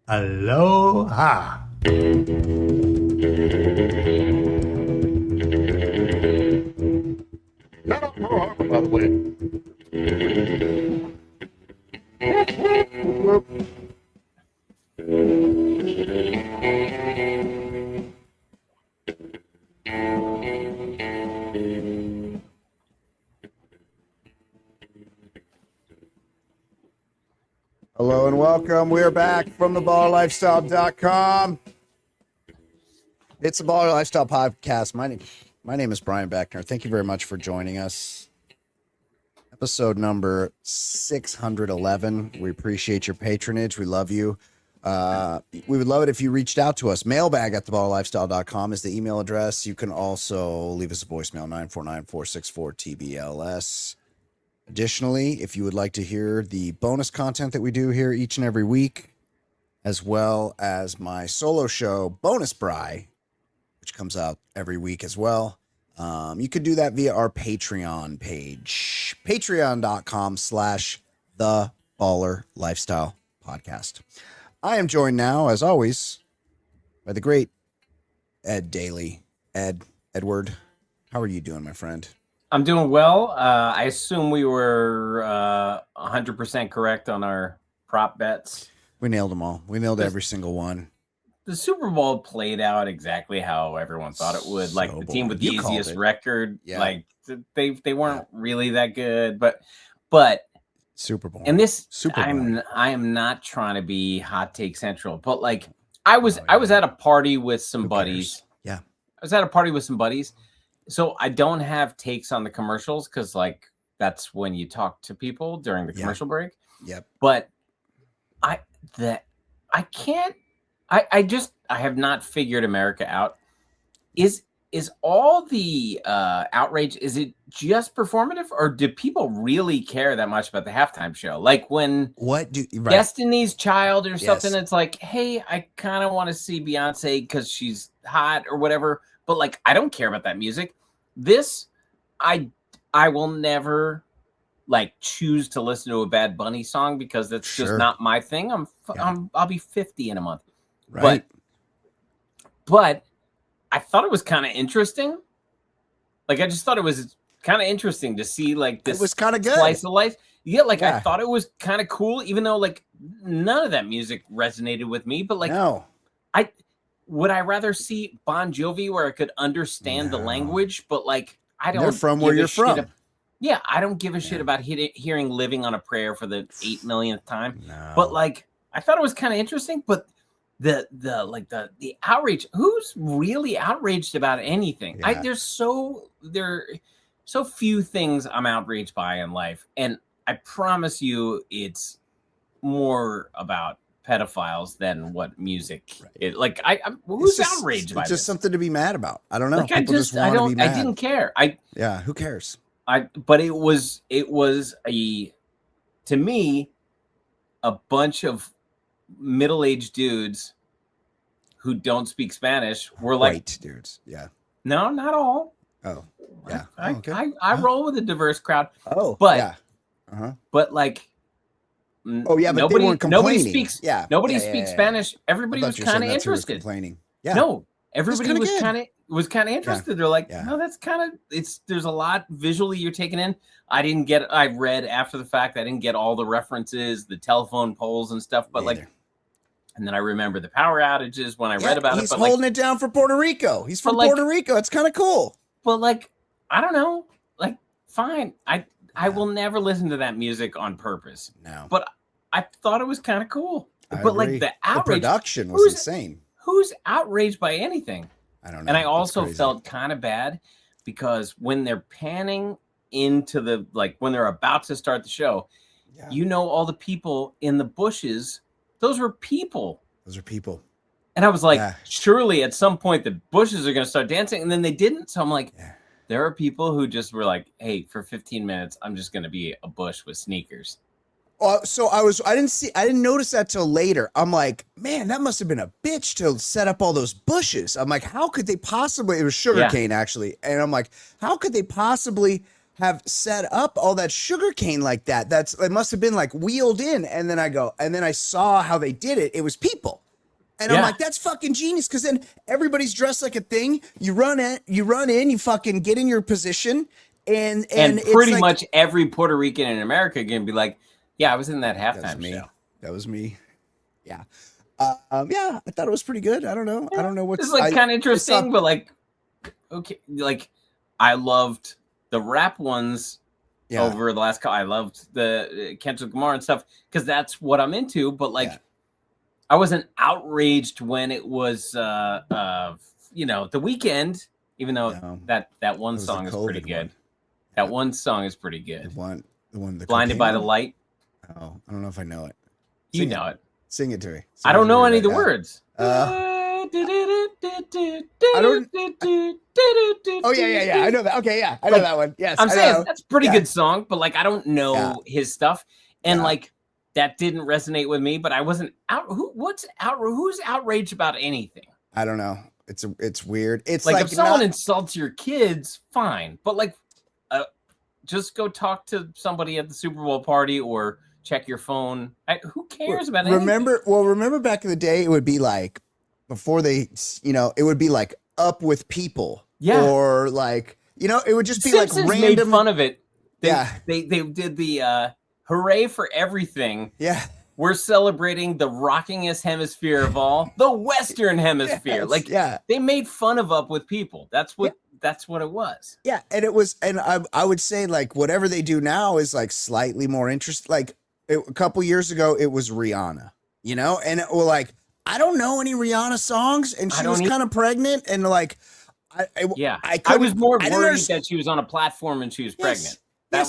Aloha. Not aloha, by the way. Hello and welcome. We're back from theballerlifestyle.com. It's the Baller Lifestyle Podcast. My name is Brian Beckner. Thank you very much for joining us. Episode number 611. We appreciate your patronage. We love you. We would love it if you reached out to us. Mailbag at theballerlifestyle.com is the email address. You can also leave us a voicemail, 949-464-TBLS. Additionally, if you would like to hear the bonus content that we do here each and every week, as well as my solo show, Bonus Bry, which comes out every week as well, you could do that via our Patreon page, patreon.com/theballerlifestyle-podcast. I am joined now, as always, by the great Ed Daly. Edward, how are you doing, my friend? I'm doing well. I assume we were 100% correct on our prop bets. We nailed them all. We nailed every single one. The Super Bowl played out exactly how everyone thought it would. Like the team with the easiest record, like they weren't really that good, but Super Bowl. And this, Super Bowl. I am not trying to be hot take central, but like I was at a party with some buddies. Yeah, I was at a party with some buddies. So I don't have takes on the commercials because, like, that's when you talk to people during the commercial break. Yep. But I have not figured America out. Is all the outrage? Is it just performative, or do people really care that much about the halftime show? Like when Destiny's Child or something, it's like, hey, I kind of want to see Beyonce because she's hot or whatever. But like, I don't care about that music. This, I will never like choose to listen to a Bad Bunny song because that's just not my thing. I'll be 50 in a month. Right. But I thought it was kind of interesting. Like, I just thought it was kind of interesting to see like this. It was kind of good. Slice of life. Yeah, like I thought it was kind of cool, even though like none of that music resonated with me. But like, would I rather see Bon Jovi where I could understand the language, but like I don't. They're from where you're from. I don't give a shit about hearing "Living on a Prayer" for the 8 millionth time. No. But like, I thought it was kind of interesting. But the outrage. Who's really outraged about anything? Yeah. There are so few things I'm outraged by in life, and I promise you, it's more about pedophiles than what music is. Like who's outraged by it's this? just something to be mad about. I don't know. Like, I didn't care. Who cares? But it was to me a bunch of middle-aged dudes who don't speak Spanish were like white dudes. Yeah. No, not all. Oh, yeah. I roll with a diverse crowd. Oh, but yeah. But like, but they weren't complaining. Nobody speaks Spanish. Everybody was kind of interested. Complaining. Yeah. No, everybody was kind of interested. Yeah. They're like, no, that's kind of there's a lot visually you're taking in. I read after the fact. I didn't get all the references, the telephone poles and stuff, but like, and then I remember the power outages when I read about it. He's holding it down for Puerto Rico. He's from Puerto Rico. It's kind of cool. But like, I don't know. Like, fine. I will never listen to that music on purpose. No. But I thought it was kind of cool. I but agree. like the outrage. The production was insane. Who's outraged by anything? I don't know. And I also felt kind of bad because when they're panning into when they're about to start the show, all the people in the bushes, those were people. And I was like, surely at some point the bushes are going to start dancing. And then they didn't. So I'm like, there are people who just were like, hey, for 15 minutes, I'm just going to be a bush with sneakers. So I didn't notice that till later. I'm like, man, that must have been a bitch to set up all those bushes. I'm like, how could they possibly, it was sugarcane actually. And I'm like, how could they possibly have set up all that sugarcane like that. It must have been like wheeled in. And then I saw how they did it. It was people. And I'm like, that's fucking genius. Cause then everybody's dressed like a thing. You run in, you fucking get in your position. And pretty much every Puerto Rican in America can be like, yeah, I was in that halftime show. That was me. Yeah. Yeah, I thought it was pretty good. I don't know. I don't know what's it's like kind of interesting, but like, okay, like I loved the rap ones over the last couple. I loved the Kendrick Lamar and stuff because that's what I'm into. But like, I wasn't outraged when it was, The Weeknd, even though that one song is pretty good. That one song is pretty good. The one, Blinded by the Light. Oh, I don't know if I know it. You know it. Sing it to me. I don't know any of the words. I don't. Oh yeah. I know that. Okay, yeah, I know that one. Yes, I'm saying that's a pretty good song, but like I don't know his stuff, and like that didn't resonate with me. But I wasn't out. Who's outraged about anything? I don't know. It's weird. It's like if someone insults your kids, fine, but like, just go talk to somebody at the Super Bowl party or check your phone. Who cares about anything? Remember back in the day, it would be like before they, it would be like up with people. Yeah. Or like, it would just be Simpsons like random. Made fun of it. They did the hooray for everything. Yeah. We're celebrating the rockingest hemisphere of all, the Western Hemisphere. They made fun of up with people. That's what it was. Yeah. And it was, and I would say like whatever they do now is like slightly more interesting. Like a couple years ago, it was Rihanna, and it was like, I don't know any Rihanna songs, and she was kind of pregnant, and like, I was more worried that she was on a platform and she was pregnant. That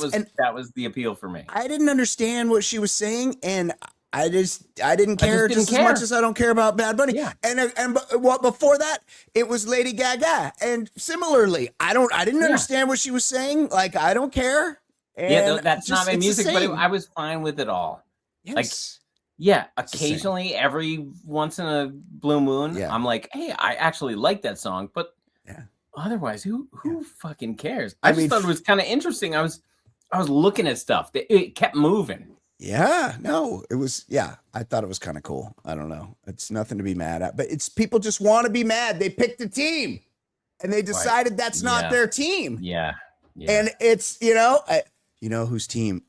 was the appeal for me. I didn't understand what she was saying, and I didn't care as much as I don't care about Bad Bunny. Yeah. And what before that, it was Lady Gaga, and similarly, I didn't understand what she was saying. Like, I don't care. And that's not my music, but I was fine with it all. Yes. Like, occasionally, every once in a blue moon, I'm like, hey, I actually like that song, but otherwise, who fucking cares? I just thought it was kind of interesting. I was looking at stuff. It kept moving. Yeah, no, it was, I thought it was kind of cool. I don't know. It's nothing to be mad at, but it's people just want to be mad. They picked a team and they decided that's not their team. Yeah. And it's, whose team?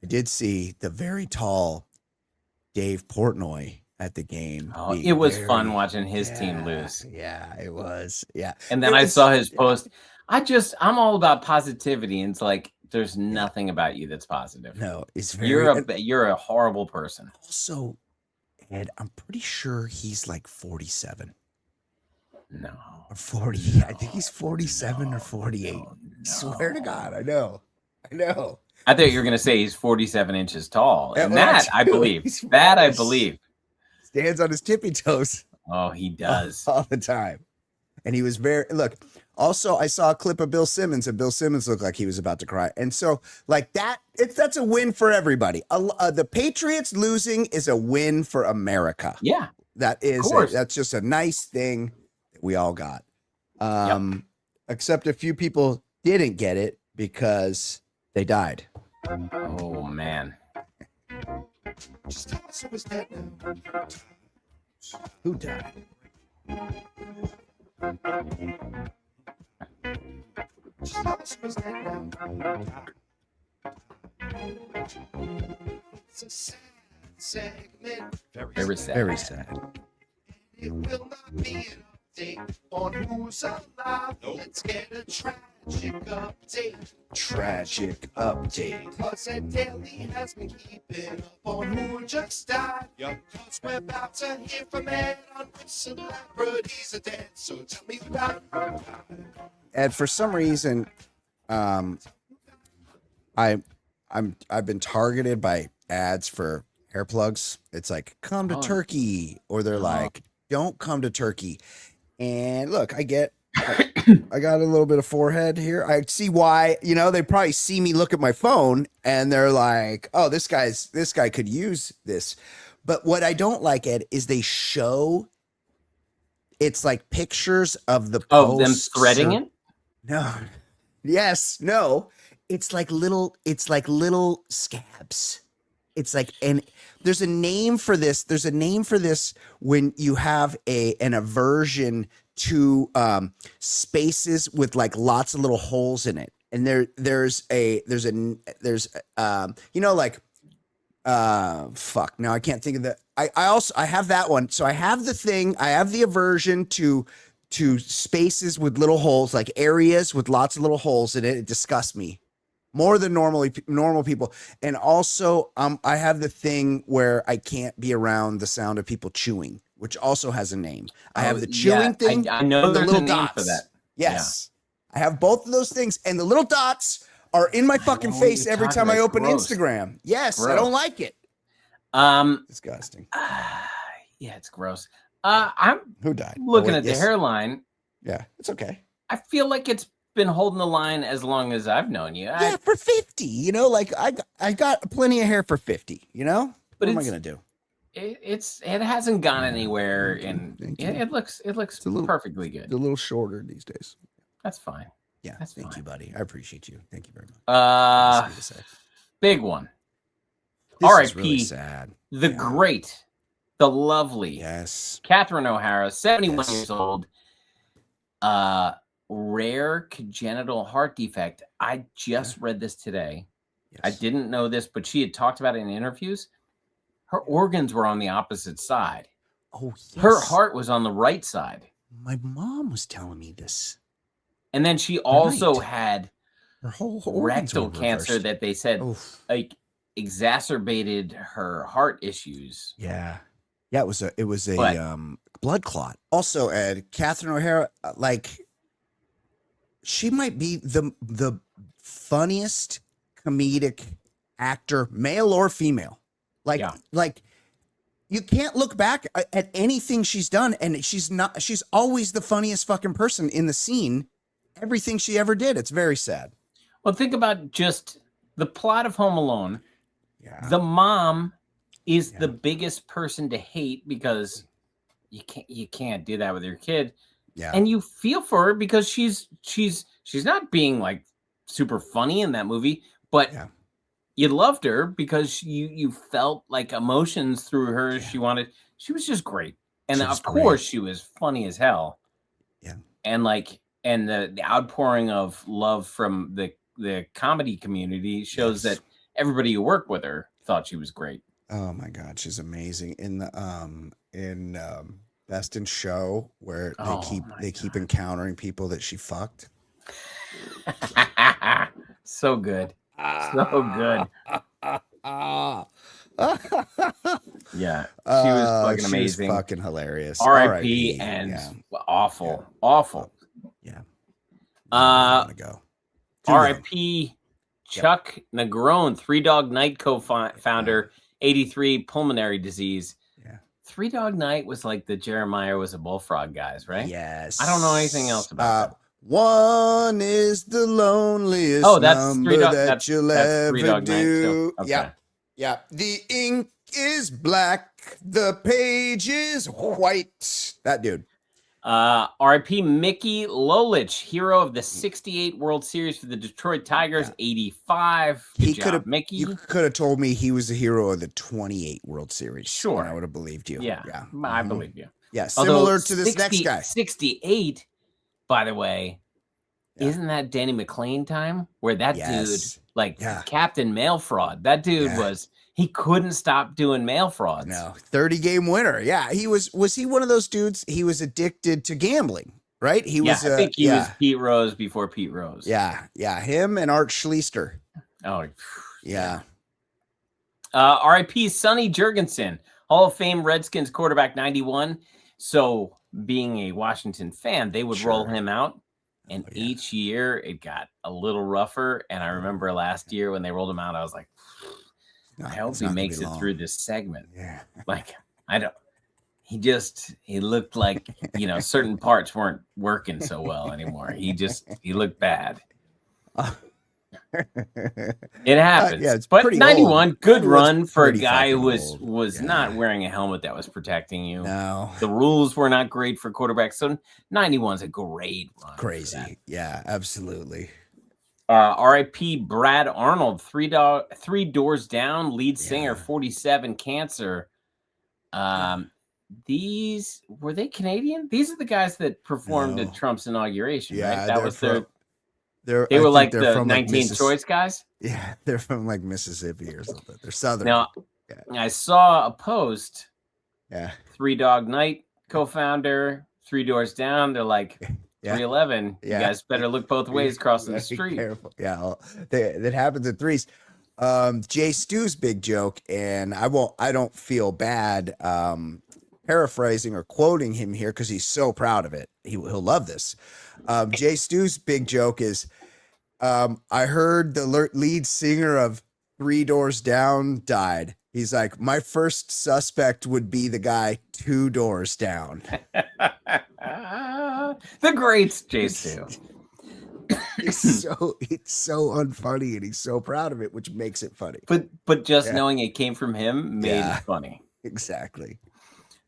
I did see the very tall Dave Portnoy at the game. Oh, it was fun watching his team lose. Yeah, it was. Yeah. And then I saw his post. I'm all about positivity. And it's like, there's nothing about you that's positive. No, it's you're a horrible person. Also, Ed, I'm pretty sure he's like 47. No. Or 40. No, I think he's 47 or 48. No. Swear to God, I know. I thought you were going to say he's 47 inches tall. And that I believe. That I believe. Stands on his tippy toes. Oh, he does. All the time. And he was also, I saw a clip of Bill Simmons, and Bill Simmons looked like he was about to cry. And so, like that's a win for everybody. The Patriots losing is a win for America. Yeah. That's just a nice thing that we all got. Except a few people didn't get it because they died. Oh, man. Just tell us who was dead now. Who died? Just tell us who was dead now. It's a sad segment. Very sad. Very sad. It will not be an update on who's alive. Let's get a tragic update. Tragic update. Cause Daly has been keeping up on who just died. Cause we're about to hear from Ed on which celebrities are dead. So tell me about it. And for some reason, I've been targeted by ads for hair plugs. It's like, come to Turkey, or they're like, don't come to Turkey. And look, I got a little bit of forehead here. I see why, they probably see me look at my phone and they're like, oh, this guy could use this. But what I don't like, Ed, is they show it's like pictures of the them threading it. No. Yes. No. it's like little scabs. It's like, and there's a name for this. There's a name for this when you have an aversion to spaces with like lots of little holes in it. And there's like fuck. Now I can't think of that. I have that one. So I have the aversion to spaces with little holes, like areas with lots of little holes in it. It disgusts me more than normal people. And also, I have the thing where I can't be around the sound of people chewing, which also has a name. I have the chewing thing. I know and the there's little a name dots for that. Yes, I have both of those things, and the little dots are in my fucking know what face you're every talking time I about. open Gross. Instagram. Yes, I Gross. don't like it. Disgusting. Yeah, it's gross. I'm Who died? looking at the hairline. Yeah, it's okay. I feel like it's been holding the line as long as I've known you. Yeah, for 50, like I got plenty of hair for 50, But what am I gonna do? It hasn't gone anywhere, and it looks perfectly good. It's a little shorter these days. That's fine. Yeah, That's thank fine. you, buddy. I appreciate you. Thank you very much. Uh, Nice of you to say. big one. This is R.I.P. really sad. The great, the lovely, Yes. Catherine O'Hara, 71 Yes. years old. Rare congenital heart defect. I just read this today. Yes. I didn't know this, but she had talked about it in interviews. Her organs were on the opposite side. Oh, yes. Her heart was on the right side. My mom was telling me this. And then she also Right. had Her whole rectal cancer that they said Oof. like exacerbated her heart issues. Yeah. Yeah, it was a But- blood clot. Also, Ed, Catherine O'Hara, she might be the funniest comedic actor, male or female. Like you can't look back at anything she's done, and she's always the funniest fucking person in the scene. Everything she ever did. It's very sad. Well, think about just the plot of Home Alone. Yeah. The mom is the biggest person to hate because you can't do that with your kid. Yeah. And you feel for her because she's not being like super funny in that movie, but you loved her because you felt like emotions through her. Yeah. She was just great. And She was of course great. she was funny as hell. Yeah. And the outpouring of love from the comedy community shows that everybody who worked with her thought she was great. Oh my God, she's amazing. In the Best in Show, where they keep encountering people that she fucked. So good. So good. Yeah. She was fucking amazing. She was fucking hilarious. R.I.P. and awful. Awful. Yeah. Go. R.I.P. Chuck Negron, Three Dog Night co-founder, 83, pulmonary disease. Yeah. Three Dog Night was like the Jeremiah was a bullfrog guys, right? Yes. I don't know anything else about that. One is the loneliest number that you'll ever do. Okay. Yeah. Yeah. The ink is black. The page is white. That dude. R.I.P. Mickey Lolich, hero of the 68 World Series for the Detroit Tigers, 85. Good job, Mickey. You could have told me he was the hero of the 28 World Series. Sure. And I would have believed you. Yeah. I believe you. Yeah. Similar Although to this next guy. 68, by the way, isn't that Danny McClain time? Where that dude, Captain Mail Fraud, that dude he couldn't stop doing mail frauds. No, 30-game winner. Yeah, he was he one of those dudes? He was addicted to gambling, right? He was. I think he was Pete Rose before Pete Rose. Yeah, him and Art Schleister. Oh, yeah. R.I.P. Sonny Jurgensen, Hall of Fame Redskins quarterback, 91. So, being a Washington fan, they would roll him out. And each year it got a little rougher. And I remember last year when they rolled him out, I was like, I hope he makes it through this segment. Yeah. Like, he looked like, certain parts weren't working so well anymore. He looked bad. It happens. It's but pretty 91, old. good run 91's for a pretty guy who fucking was old. not wearing a helmet that was protecting you. No. The rules were not great for quarterbacks. So 91's a great run. Crazy. Yeah, absolutely. R.I.P. Brad Arnold, Three Doors Down, lead singer, 47, cancer. These were they Canadian? These are the guys that performed at Trump's inauguration, right? That was their. They were like the 19th choice guys. Yeah, they're from like Mississippi or something. They're Southern. Now, I saw a post. Yeah. Three Dog Night co-founder, Three Doors Down. They're like 311. You guys better look both ways crossing the street. Careful. Yeah, that happens at threes. Jay Stu's big joke, and I don't feel bad paraphrasing or quoting him here because he's so proud of it. He'll love this. Jay Stu's big joke is, I heard the lead singer of Three Doors Down died. He's like, my first suspect would be the guy 2 doors down. The great Jay Stu. It's so unfunny, and he's so proud of it, which makes it funny. But just knowing it came from him made it funny. Exactly.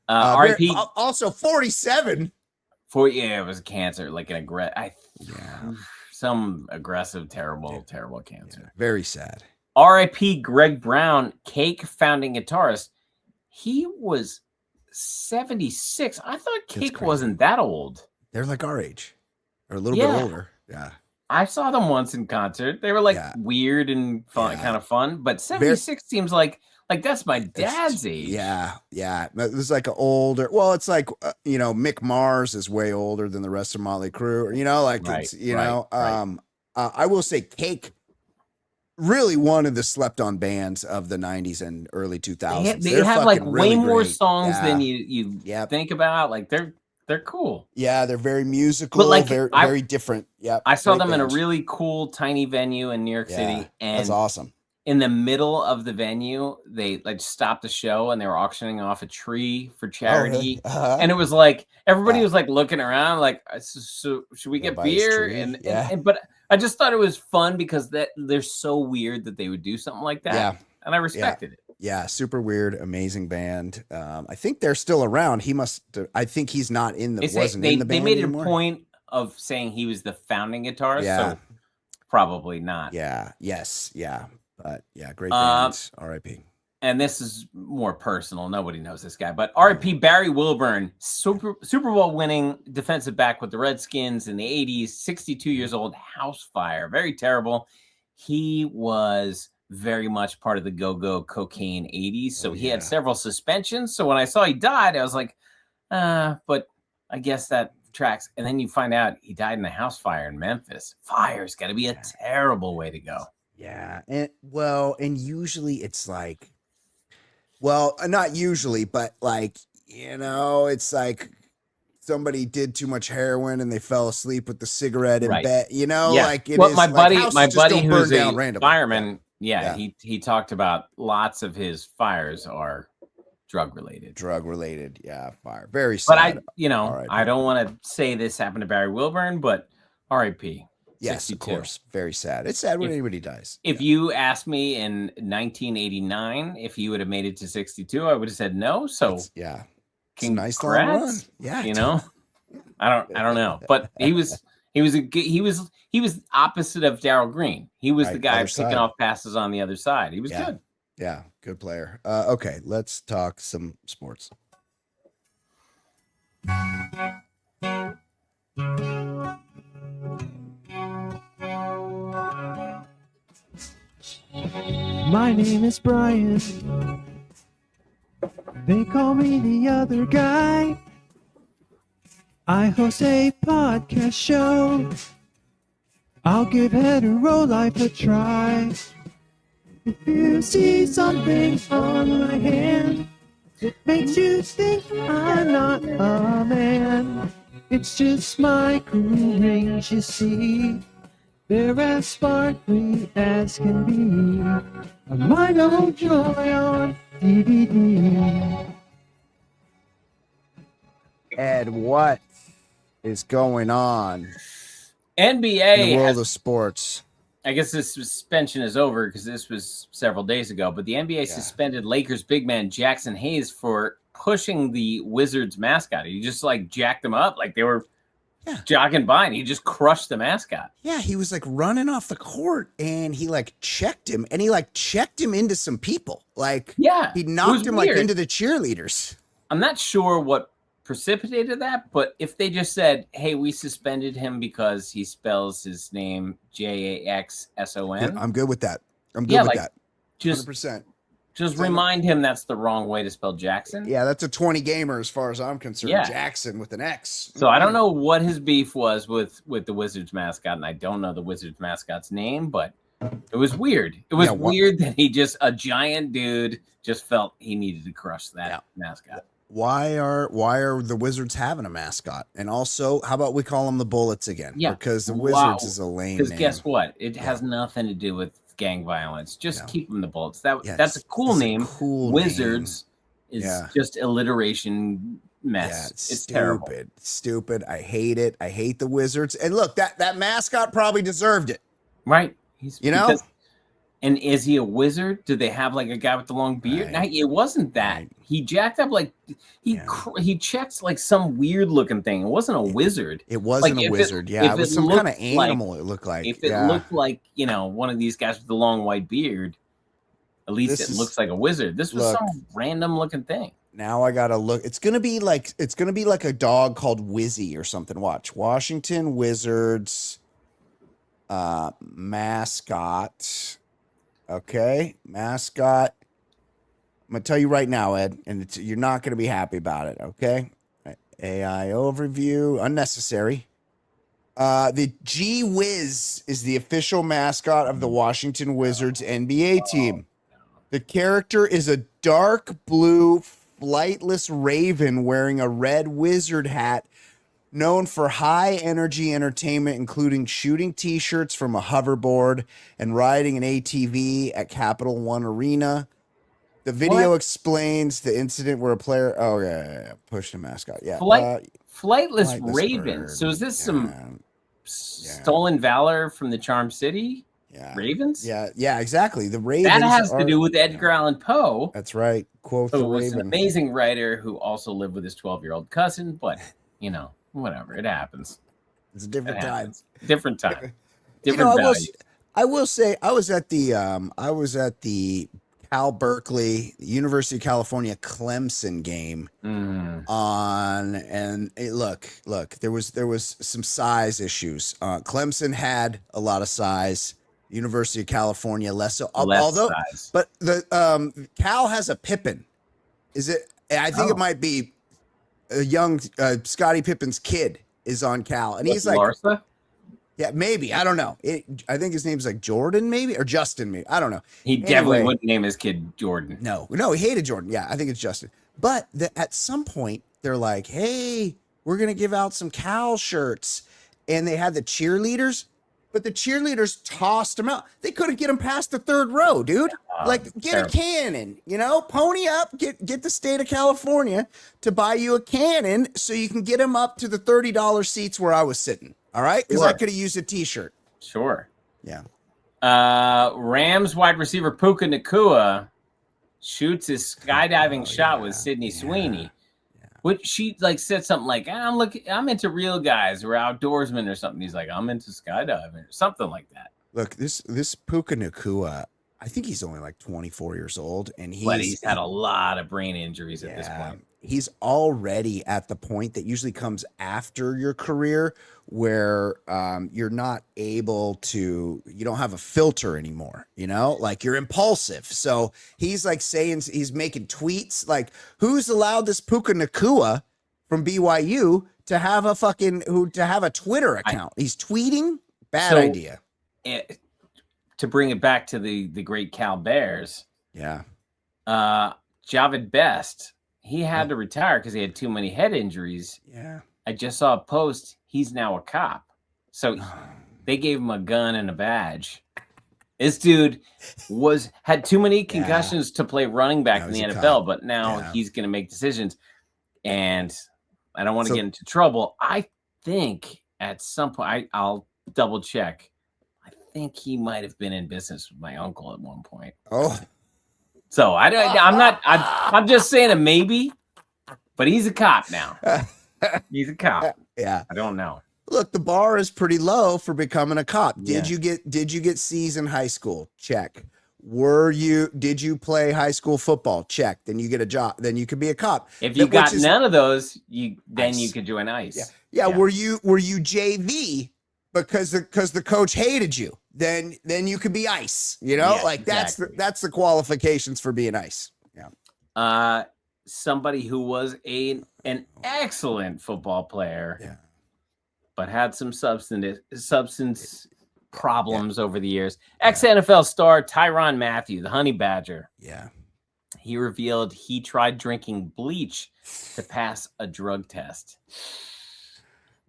R.I.P. Also 47. It was cancer, like some aggressive, terrible cancer. Yeah, very sad. R.I.P. Greg Brown, Cake founding guitarist. He was 76. I thought Cake wasn't that old. They're like our age, or a little bit older. Yeah. I saw them once in concert. They were like weird and fun, kind of fun. But 76 seems like that's my dad's age. Yeah. It was like an older. Well, it's like Mick Mars is way older than the rest of Motley Crue. I will say Cake. Really one of the slept-on bands of the 90s and early 2000s. They have like way more songs than you think about. Like they're cool. Yeah, they're very musical, but like very different. Yeah, I saw them in a really cool tiny venue in New York City, and that's awesome. In the middle of the venue, they like stopped the show and they were auctioning off a tree for charity. And it was like everybody was like looking around, like, so should we get beer? And but I just thought it was fun because they're so weird that they would do something like that. Yeah. And I respected it. Yeah, super weird, amazing band. I think they're still around. I think he's not in the in the band. They made anymore. A point of saying he was the founding guitarist, so probably not. Yeah, yes, yeah. But yeah, great bands. R.I.P. And this is more personal. Nobody knows this guy, but R.I.P. Barry Wilburn, Super Bowl winning defensive back with the Redskins in the 80s, 62 years old, house fire, very terrible. He was very much part of the go-go cocaine 80s, so he had several suspensions. So when I saw he died, I was like, but I guess that tracks. And then you find out he died in a house fire in Memphis. Fire's got to be a terrible way to go. Yeah. And usually it's like, not usually, but like, it's like somebody did too much heroin and they fell asleep with the cigarette in bed, like it is. My buddy who's a fireman. Yeah. He talked about lots of his fires are drug related. Yeah. Fire. Very sad. But I don't want to say this happened to Barry Wilburn, but R.I.P. Yes, 62. Of course. Very sad. It's sad when anybody dies. If you asked me in 1989 if you would have made it to 62, I would have said no. So it's a nice long run. Yeah, I don't know, but he was opposite of Darryl Green. He was the guy picking off passes on the other side. He was good. Yeah, good player. Okay, let's talk some sports. My name is Brian. They call me the other guy. I host a podcast show. I'll give hetero life a try. If you see something on my hand, it makes you think I'm not a man. It's just my cool rings, you see. They're as sparkly as can be. A mind of joy on DVD. Ed, what is going on NBA in the world of sports? I guess this suspension is over because this was several days ago, but the NBA suspended Lakers big man Jackson Hayes for pushing the Wizards mascot. He just like jacked them up like they were jogging by, and he just crushed the mascot. Yeah, he was like running off the court, and he like checked him, and he like checked him into some people. Like, he knocked him like into the cheerleaders. I'm not sure what precipitated that, but if they just said, "Hey, we suspended him because he spells his name Jaxson," I'm good with that. I'm good with that. Just 100%. Just remind him that's the wrong way to spell Jackson. Yeah, that's a 20 gamer as far as I'm concerned. Yeah. Jackson with an X. So I don't know what his beef was with the Wizards mascot, and I don't know the Wizards mascot's name, but it was weird. It was weird that a giant dude just felt he needed to crush that mascot. Why are the Wizards having a mascot? And also, how about we call them the Bullets again? Yeah, because the Wizards is a lame name. Because guess what? It has nothing to do with gang violence. Just keep them the Bullets. That's a cool name. Wizards is just alliteration mess. It's terrible. Stupid. I hate it. I hate the Wizards. And look, that mascot probably deserved it. Right. And is he a wizard? Did they have like a guy with the long beard? Right. No, it wasn't that. Right. He jacked up like he checked like some weird looking thing. It wasn't a wizard. It wasn't a wizard. It was some kind of animal. It looked like. If it looked like one of these guys with the long white beard, at least it looks like a wizard. This was some random looking thing. Now I gotta look. It's gonna be like a dog called Wizzy or something. Watch Washington Wizards mascot. Okay, mascot. I'm gonna tell you right now, Ed, and you're not gonna be happy about it. Okay, AI overview, unnecessary. The G Wiz is the official mascot of the Washington Wizards NBA team. The character is a dark blue flightless raven wearing a red wizard hat, known for high energy entertainment, including shooting t-shirts from a hoverboard and riding an ATV at Capital One Arena. The video explains the incident where a player pushed a mascot. Yeah. Flightless raven. Bird. So is this some stolen valor from the Charm City? Yeah. Ravens? Yeah, exactly. The Ravens. That has to do with Edgar Allan Poe. That's right. Quote the was Raven. An amazing writer who also lived with his 12-year-old cousin, but whatever, it happens. It's a different time. Different time. Different value. I will say I was at the Cal Berkeley University of California Clemson game look, there was some size issues. Clemson had a lot of size. University of California less so. Size. But the Cal has a Pippen. Is it? I think it might be a young Scottie Pippen's kid is on Cal, and he's like, Larsa? Yeah, maybe. I don't know. I think his name's like Jordan, maybe, or Justin, maybe. I don't know. He definitely wouldn't name his kid Jordan. No, he hated Jordan. Yeah, I think it's Justin. But at some point, they're like, hey, we're going to give out some Cal shirts. And they had the cheerleaders, but the cheerleaders tossed them out. They couldn't get them past the third row, dude. Get a cannon, pony up, get the state of California to buy you a cannon so you can get them up to the $30 seats where I was sitting. All right? Because I could have used a t-shirt. Sure. Yeah. Rams wide receiver Puka Nacua shoots his skydiving shot with Sydney Sweeney. Which she said something like, I'm into real guys or outdoorsmen or something. He's like, I'm into skydiving or something like that. Look, this Puka Nacua, I think he's only like 24 years old, and he's had a lot of brain injuries at this point. He's already at the point that usually comes after your career where you're not able to, you don't have a filter anymore, you're impulsive. So he's like saying, he's making tweets like, who's allowed this Puka Nacua from BYU to have a Twitter account? He's tweeting. Bad idea. To bring it back to the great Cal Bears. Yeah. Javid Best, he had to retire because he had too many head injuries. Yeah. I just saw a post. He's now a cop. So they gave him a gun and a badge. This dude had too many concussions to play running back in the NFL, but now he's going to make decisions. And I don't want to get into trouble. I think at some point, I'll double check. I think he might have been in business with my uncle at one point. Oh. So I'm just saying a maybe, but he's a cop now. He's a cop. Yeah. I don't know. look, the bar is pretty low for becoming a cop. Yeah. Did you get C's in high school? Check. Did you play high school football? Check. Then you get a job. Then you could be a cop. If you got none of those, you ICE. could join ICE. Yeah. Were you JV because the coach hated you? Then you could be ICE. You know, that's the qualifications for being ICE. Yeah. Somebody who was an excellent football player, but had some substance problems over the years. Ex-NFL star Tyrann Mathieu, the Honey Badger. Yeah. He revealed he tried drinking bleach to pass a drug test,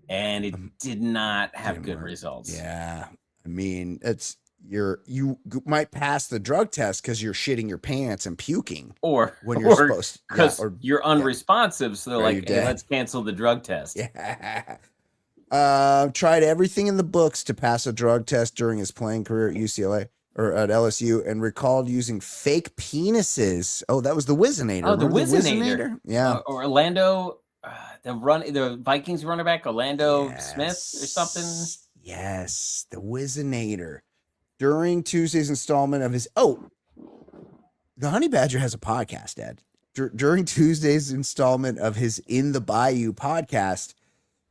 and it did not have good results. Yeah. I mean, you might pass the drug test because you're shitting your pants and puking, or when you're supposed because you're unresponsive. So they're like, hey, let's cancel the drug test. Yeah. Tried everything in the books to pass a drug test during his playing career at UCLA or at LSU, and recalled using fake penises. Oh, that was the Whizzinator. Oh, the Whizzinator. Yeah. Orlando, the Vikings running back, Orlando Smith or something. Yes, the Whizzinator. During Tuesday's installment of his... Oh, the Honey Badger has a podcast, Ed. During Tuesday's installment of his In the Bayou podcast,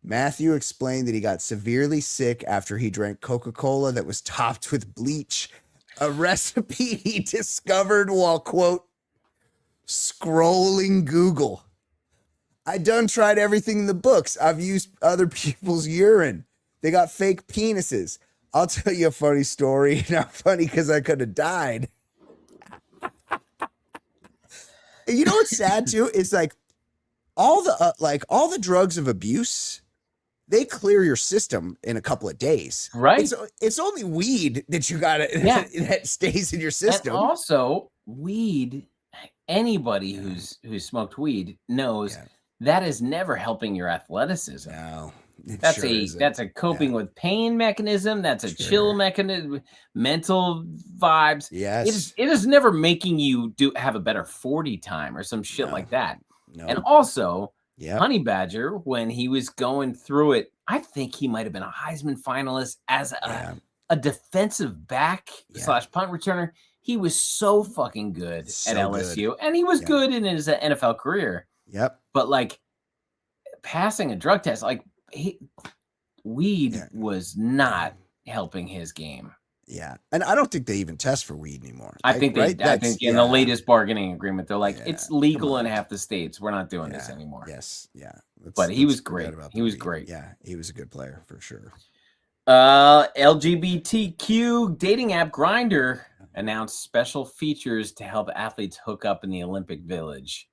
Mathieu explained that he got severely sick after he drank Coca-Cola that was topped with bleach, a recipe he discovered while, quote, scrolling Google. I done tried everything in the books. I've used other people's urine. They got fake penises. I'll tell you a funny story. Not funny because I could have died. You know what's sad too? It's like all the drugs of abuse, they clear your system in a couple of days. Right. It's only weed that you got that stays in your system. And also, weed. Anybody who's smoked weed knows that is never helping your athleticism. No. That's a coping with pain mechanism. That's a chill mechanism, mental vibes. Yes. It is never making you have a better 40 time or some shit like that. No. And also, Honey Badger, when he was going through it, I think he might have been a Heisman finalist as a defensive back / punt returner. He was so fucking good at LSU, and he was good in his NFL career. Yep. But like passing a drug test, like weed was not helping his game. Yeah, and I don't think they even test for weed anymore. I think in the latest bargaining agreement, they're like, it's legal in half the states. We're not doing this anymore. Yes, yeah. But he was great. He was great. Yeah, he was a good player for sure. LGBTQ dating app Grindr announced special features to help athletes hook up in the Olympic Village.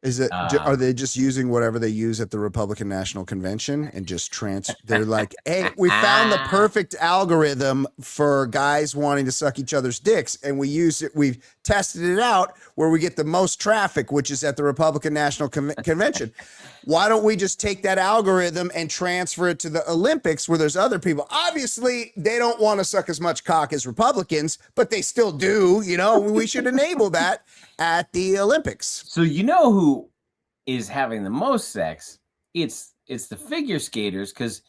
Is it? Are they just using whatever they use at the Republican National Convention and just they're like, hey, we found the perfect algorithm for guys wanting to suck each other's dicks, and we've tested it out where we get the most traffic, which is at the Republican National Convention. Why don't we just take that algorithm and transfer it to the Olympics where there's other people? Obviously, they don't want to suck as much cock as Republicans, but they still do. You know, we should enable that at the Olympics. So you know who is having the most sex? It's the figure skaters, because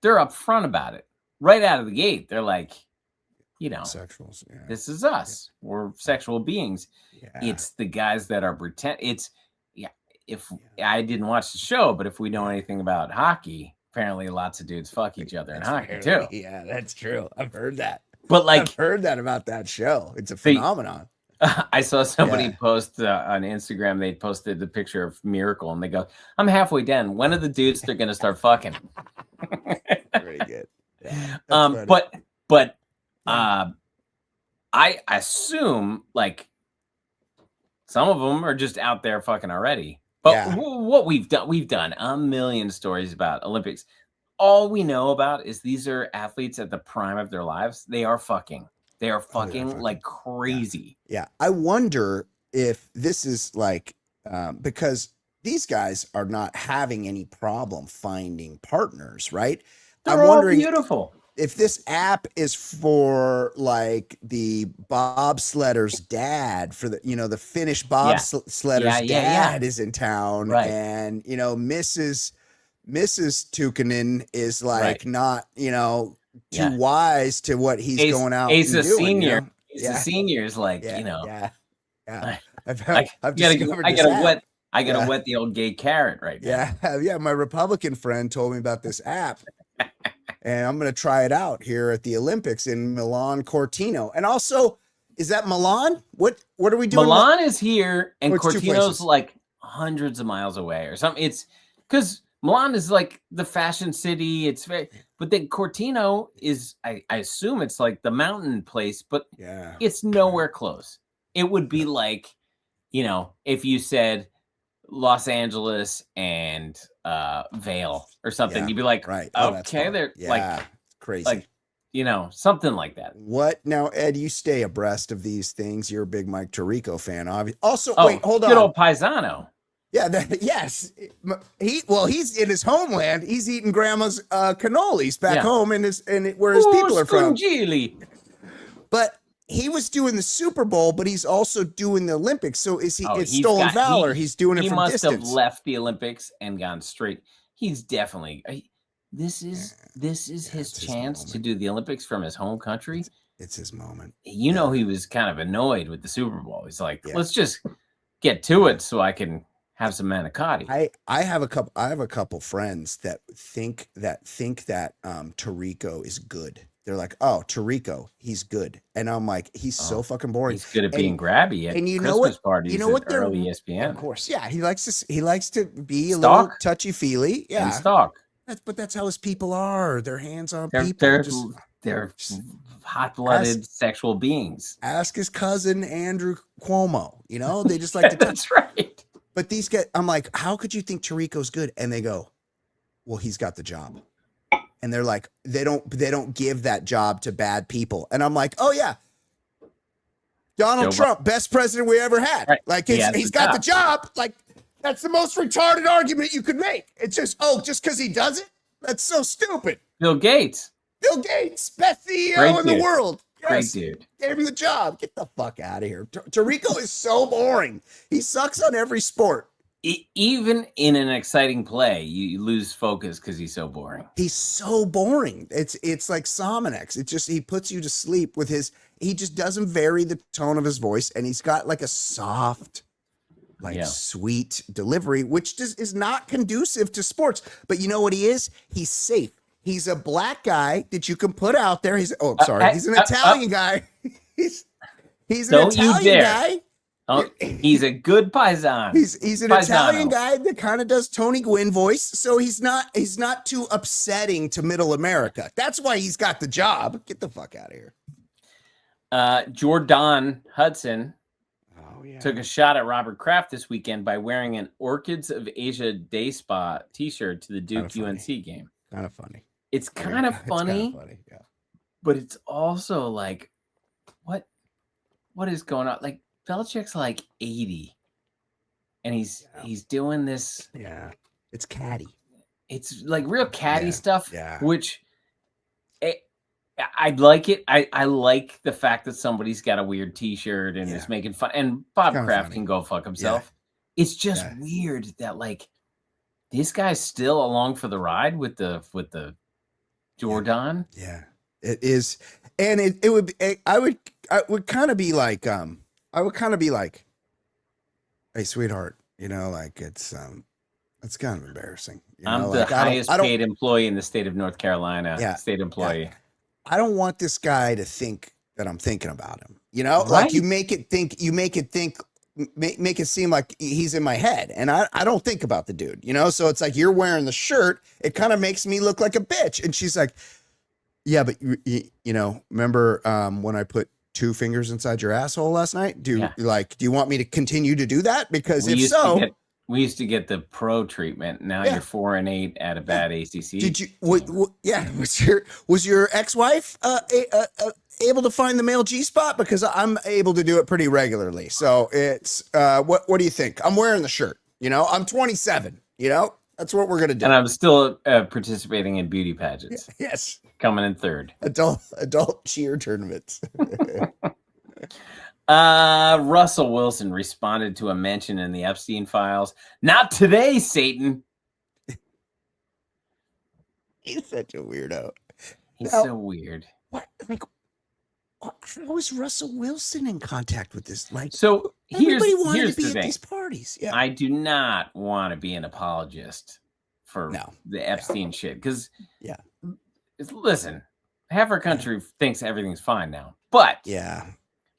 they're upfront about it right out of the gate. They're like, sexuals. Yeah. This is us. We're sexual beings. Yeah. It's the guys that are If I didn't watch the show, but if we know anything about hockey, apparently lots of dudes fuck each other in hockey too. Yeah, that's true. I've heard that. But I've heard that about that show. It's a phenomenon. I saw somebody post on Instagram. They posted the picture of Miracle, and they go, "I'm halfway done. When are the dudes they're gonna start fucking?" Very good. Yeah, but I assume like some of them are just out there fucking already. But what we've done a million stories about Olympics. All we know about is these are athletes at the prime of their lives. They are fucking. They are fucking like crazy. Yeah. I wonder if this is like, because these guys are not having any problem finding partners, right? They're all beautiful. If this app is for like the bobsledder's dad, for the Finnish bobsledder's dad is in town, right. And Mrs. Mrs. Tukinen is like Right. not, too Yeah. wise to what he's going out Ace and a doing. senior. You Ace know? a senior is like, Yeah. I've I discovered this gotta app. wet the old gay carrot right now. Yeah. My Republican friend told me about this app, and I'm gonna try it out here at the Olympics in Milan Cortino. And also, is that Milan? What are we doing? Milan is here, and it's two Cortino's places. like hundreds of miles away or something. It's because Milan is like the fashion city. It's but then Cortino is, I assume it's like the mountain place, but it's nowhere close. It would be like, if you said Los Angeles and Vail or something, you'd be like, right. Okay, they're like crazy. Like, something like that. What now, Ed? You stay abreast of these things. You're a big Mike Tirico fan, obviously. Also, wait, hold on. Good old Paisano. Yeah, yes. He's in his homeland. He's eating grandma's cannolis back home where his people are from. But he was doing the Super Bowl, but he's also doing the Olympics. So it's stolen valor. He's doing it from distance. He must have left the Olympics and gone straight. He's definitely. This is his chance to do the Olympics from his home country. It's his moment. He was kind of annoyed with the Super Bowl. He's like, let's just get to it so I can have some manicotti. I have a couple friends that think that Tirico is good. They're like, oh, Tirico, he's good. And I'm like, he's so fucking boring. He's good at being grabby at Christmas parties. Early ESPN. Of course, yeah. He likes to be a little touchy-feely. Yeah. And stalk. But that's how his people are. They're hands-on people. They're hot-blooded sexual beings. Ask his cousin Andrew Cuomo. They just like to touch. That's right. But these guys, I'm like, how could you think Tirico's good? And they go, well, he's got the job. And they're like, they don't give that job to bad people. And I'm like, oh yeah, Donald Trump, best president we ever had. Right. Like he's got the job. Like that's the most retarded argument you could make. It's just because he does it. That's so stupid. Bill Gates, best CEO in the world. Yes. Great dude. Gave him the job. Get the fuck out of here. Tirico is so boring. He sucks on every sport. Even in an exciting play, you lose focus because he's so boring. He's so boring. It's like Sominex. He puts you to sleep with he just doesn't vary the tone of his voice, and he's got like a soft, sweet delivery, which is not conducive to sports. But you know what he is? He's safe. He's a black guy that you can put out there. He's an Italian guy. He's an Italian guy. Oh, he's a good paisan. He's an Italian guy that kind of does Tony Gwynn voice, so he's not too upsetting to Middle America. That's why he's got the job. Get the fuck out of here. Jordan Hudson took a shot at Robert Kraft this weekend by wearing an Orchids of Asia Day Spa t-shirt to the Duke UNC game. Kind of funny. It's kind of funny, yeah. But it's also like, what is going on? Like, Belichick's like 80, and he's doing this. Yeah, it's catty. It's like real catty stuff. Yeah, which I like it. I like the fact that somebody's got a weird T-shirt and is making fun. And Bob Kraft can go fuck himself. Yeah. It's just weird that like this guy's still along for the ride with the Jordan. Yeah, it is, and it would be. I would kind of be like hey, sweetheart, like it's kind of embarrassing. I'm the highest paid employee in the state of North Carolina. Yeah, state employee. Yeah. I don't want this guy to think that I'm thinking about him. Right? Like you make it seem like he's in my head, and I don't think about the dude. So it's like you're wearing the shirt. It kind of makes me look like a bitch. And she's like, yeah, but remember when I put 2 fingers inside your asshole last night? Do you want me to continue to do that? Because we used to get the pro treatment. Now you're 4-8 at a bad ACC. Did you? Was your ex-wife able to find the male G-spot? Because I'm able to do it pretty regularly. So it's what do you think? I'm wearing the shirt. I'm 27. That's what we're gonna do. And I'm still participating in beauty pageants. Yes. Coming in third. Adult cheer tournaments. Russell Wilson responded to a mention in the Epstein files. Not today, Satan. He's such a weirdo. He's Now, so weird. What? Like, how is Russell Wilson in contact with this? Like, So everybody wanted here's to be the at thing. these parties. Yeah. I do not want to be an apologist for the Epstein shit because listen, half our country thinks everything's fine now. But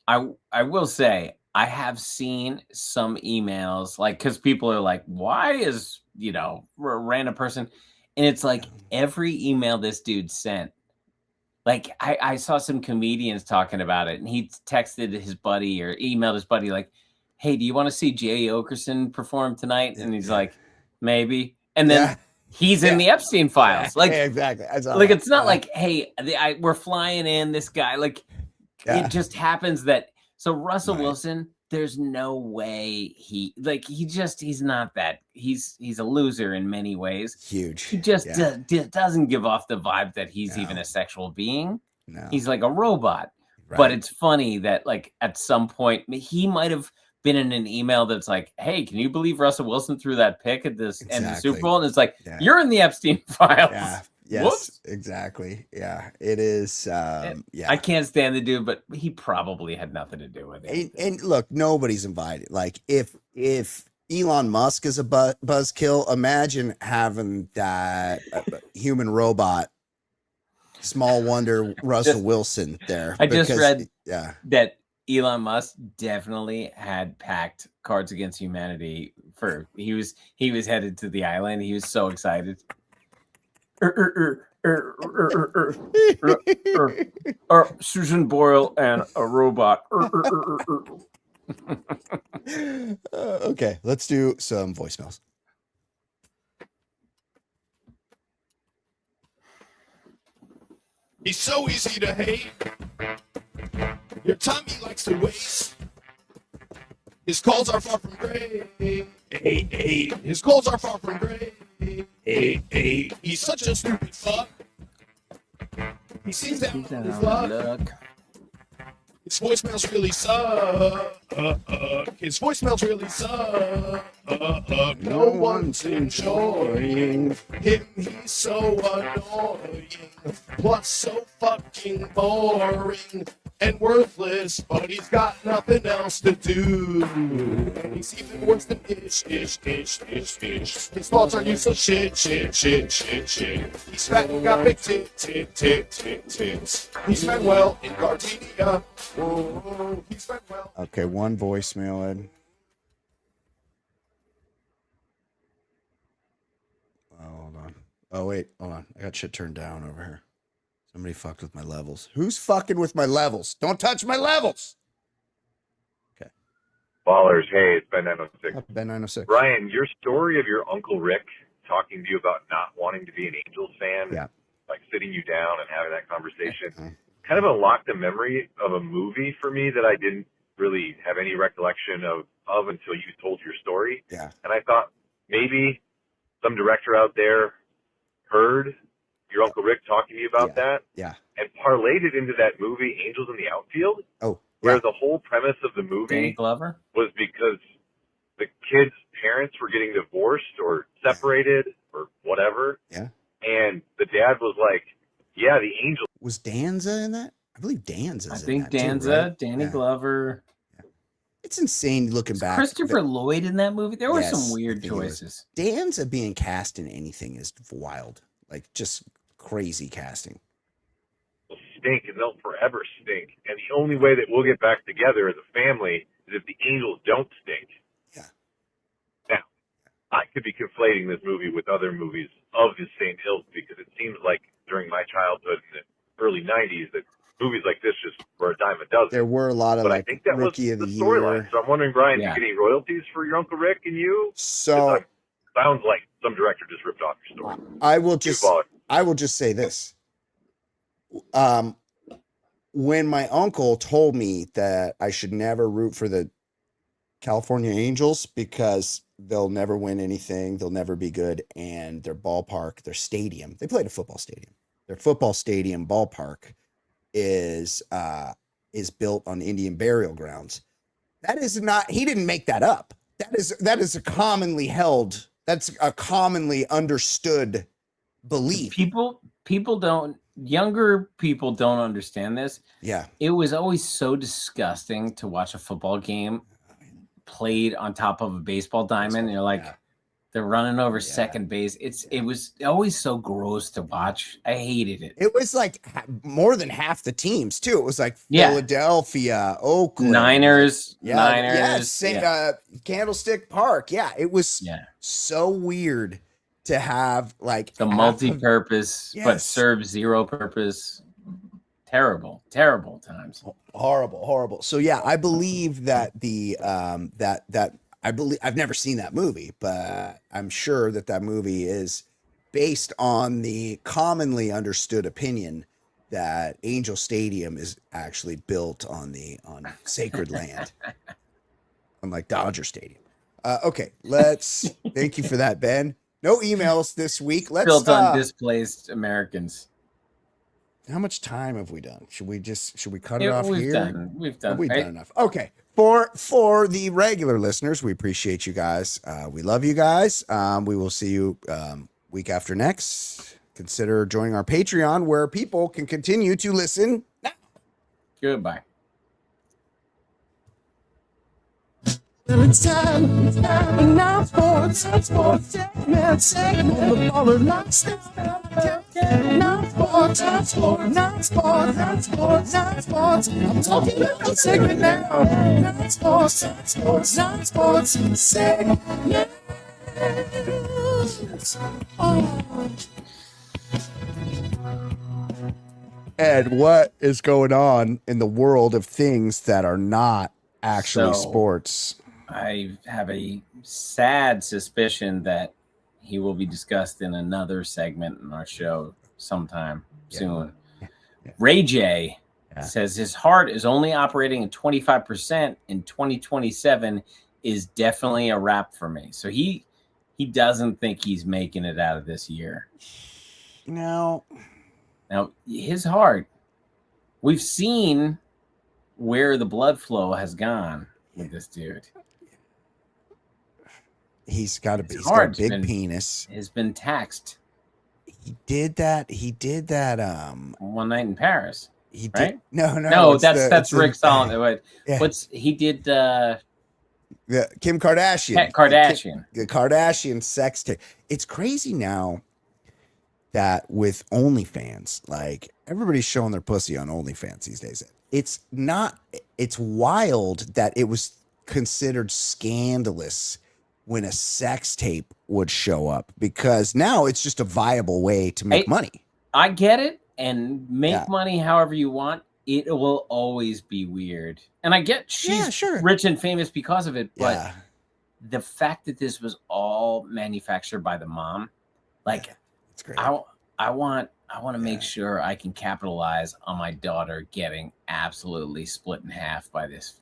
I will say I have seen some emails like because people are like, why is a random person? And it's like every email this dude sent. Like I saw some comedians talking about it, and he texted his buddy or emailed his buddy like, "Hey, do you want to see Jay Oakerson perform tonight?" And he's like, "Maybe." And then he's in the Epstein files. Like exactly. Like it's not like, "Hey, we're flying in this guy." Like it just happens that. So Russell Wilson, there's no way he's not that. He's a loser in many ways. Huge. He just doesn't give off the vibe that he's even a sexual being. No. He's like a robot. Right. But it's funny that like at some point he might have been in an email that's like, "Hey, can you believe Russell Wilson threw that pick at this end of the Super Bowl?" And it's like, you're in the Epstein files. Yeah. Yes, whoops. Exactly. Yeah, it is. I can't stand the dude, but he probably had nothing to do with it. And look, nobody's invited. Like if Elon Musk is a buzzkill, imagine having that human robot, small wonder Russell Wilson there. I just read that Elon Musk definitely had packed Cards Against Humanity he was headed to the island. He was so excited. Susan Boyle and a robot. Okay, let's do some voicemails. He's so easy to hate. Your time he likes to waste. His calls are far from great. His calls are far from great. He's such a stupid fuck. He seems that his luck. His voicemails really suck. His voicemails really suck. No one's enjoying him. He's so annoying. Plus so fucking boring and worthless, but he's got nothing else to do. And he's even worse than ish. His thoughts are useless shit. He's fat and got big tits. He's fed well in gardenia. He's fed well. Okay, one voicemail, Ed. Oh, hold on. Oh, wait, hold on. I got shit turned down over here. Somebody fucked with my levels. Who's fucking with my levels? Don't touch my levels. Okay. Ballers, hey, it's Ben 906. Ben 906. Brian, your story of your Uncle Rick talking to you about not wanting to be an Angels fan, like sitting you down and having that conversation, kind of unlocked a memory of a movie for me that I didn't really have any recollection of until you told your story. Yeah. And I thought maybe some director out there heard your Uncle Rick talking to you about that. Yeah. And parlayed it into that movie, Angels in the Outfield. Oh. Where the whole premise of the movie Danny Glover was because the kid's parents were getting divorced or separated or whatever. Yeah. And the dad was like, yeah, the Angels. Was Danza in that? I believe Danza's I think in that Danza, too, right? Danny Glover. Yeah. It's insane looking back. Christopher Lloyd in that movie? There were some weird choices. Danza being cast in anything is wild. Like, just crazy casting. Stink, and they'll forever stink. And the only way that we'll get back together as a family is if the Angels don't stink. Yeah. Now, I could be conflating this movie with other movies of the same ilk because it seems like during my childhood in the early 90s that movies like this just were a dime a dozen. There were a lot of, but like, I think that Rookie was of the the Year. storyline. So I'm wondering, Brian, do you get any royalties for your Uncle Rick and you? So sounds like some director just ripped off your story. I will just say this. When my uncle told me that I should never root for the California Angels because they'll never win anything, they'll never be good, and their ballpark, their stadium, they played a football stadium. Their football stadium ballpark is built on Indian burial grounds. That is not, he didn't make that up. That is a commonly held, that's a commonly understood belief. Younger people don't understand this. Yeah. It was always so disgusting to watch a football game played on top of a baseball diamond. And you're like, they're running over second base. It was always so gross to watch. I hated it. It was like more than half the teams too. It was like Philadelphia, Oakland, Niners. Candlestick Park. Yeah, it was so weird to have like the multi-purpose, but serve zero purpose. Terrible times. Horrible. So yeah, I believe that I've never seen that movie, but I'm sure that movie is based on the commonly understood opinion that Angel Stadium is actually built on sacred land, unlike Dodger Stadium. Okay, thank you for that, Ben. No emails this week. Built on displaced Americans. How much time have we done? Should we cut it off here? We've done enough. Okay. For the regular listeners, we appreciate you guys. We love you guys. We will see you week after next. Consider joining our Patreon where people can continue to listen now. Goodbye. It's time now for sports segment, the baller lifestyle. Not sports. I'm talking about segment now. Not sports segment. Ed, what is going on in the world of things that are not actually sports? I have a sad suspicion that he will be discussed in another segment in our show sometime soon. Yeah. Ray J says his heart is only operating at 25% in 2027 is definitely a wrap for me. So he doesn't think he's making it out of this year. No. Now, his heart, we've seen where the blood flow has gone with this dude. He's got a big penis. Has been taxed. He did that. One night in Paris. He did. Right? No. That's Rick Solomon. He did the Kim Kardashian. The Kardashian sex tape. It's crazy now that with OnlyFans, like everybody's showing their pussy on OnlyFans these days. It's wild that it was considered scandalous when a sex tape would show up, because now it's just a viable way to make money. I get it, and make money however you want. It will always be weird. And I get she's rich and famous because of it, but the fact that this was all manufactured by the mom, it's great. I want to make sure I can capitalize on my daughter getting absolutely split in half by this